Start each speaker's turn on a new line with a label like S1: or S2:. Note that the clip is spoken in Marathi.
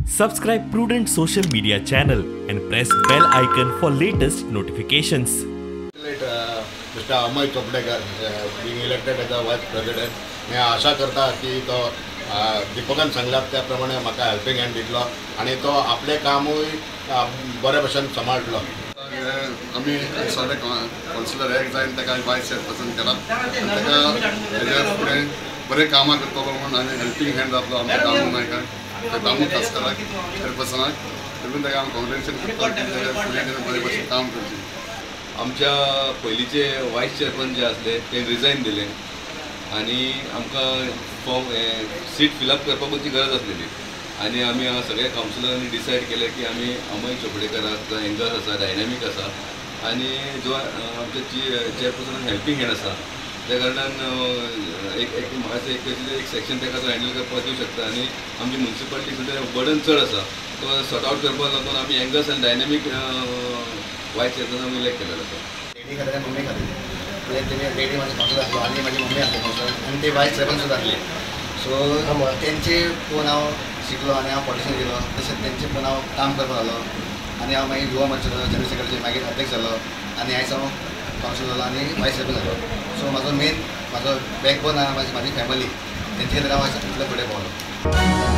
S1: Subscribe Prudent social media channel and press bell icon for latest notifications.
S2: Mr. Amay Chopdekar being elected as the Vice President. मैं आशा करता की तो दीपकान सांगला त्याप्रमाणे म्हाका हेल्पिंग हँड दितलो आणि तो आपले कामूय बरे भशेन सांबाळटलो. आमी सगळे काउन्सिलर एक जावन ताका वायस चेअरपर्सन केला. ताका फुडें बरे कामां करतलो म्हणून आनी हेल्पिंग हँड जातलो आमच्या दामू नायकाक त्या दामू कास्कराक चेअरपर्सनाक. देखून ताका हांव कॉंग्रेच्युलेशन करता की फुडें बरे भशेन काम करचें.
S3: आमच्या पयलींचे वायस चेअरमन जे आसले ते रिजायन दिले आणि आमकां फॉर्म सीट फिलअप करपाची गरज आसलेली आणि आमी सगळ्या कावन्सिलरांनी डिसायड केले की आमी अमय चोपडेकराक जो एंगर्स आसा डायनॅमीक आसा आणि जो आमच्या चेअरपर्सन हेल्पिंग हँड आसा त्या कारणान म्हाका एक सेक्शन ताका तो हँडल करपाक दिवंक शकता आणि आमची म्युनिसिपालिटी सुद्दां बर्डन चड आसा तो सॉर्ट आउट करपाक लागून आमी एंगर्स आनी डायनॅमीक वायस चेअरपर्सन आमी इलेक्ट केलेलो आसा.
S2: मम्मी खातीर म्हणजे लेडी माझी काउन्सिलर आसलो आनी माझी मम्मी आसली काउन्सिलर आणि ते वायस चेअरमन सुद्दां आसले. सो तेंचे पळोवन हांव शिकलो आनी हांव पॉलिटिशन गेलो. तशेंच तेंचे पळोवन हांव काम करपाक लागलो आनी हांव मागीर युवा मंचाचो जनरल सेक्रेटरी मागीर अध्यक्ष जालो आनी आयज हांव काउन्सिलर जालो आनी वायस चेअरमन जालो. सो म्हाजो बॅकबोन आहा म्हाजी फॅमिली तेंचे खातीर हांव फुडें पावलो.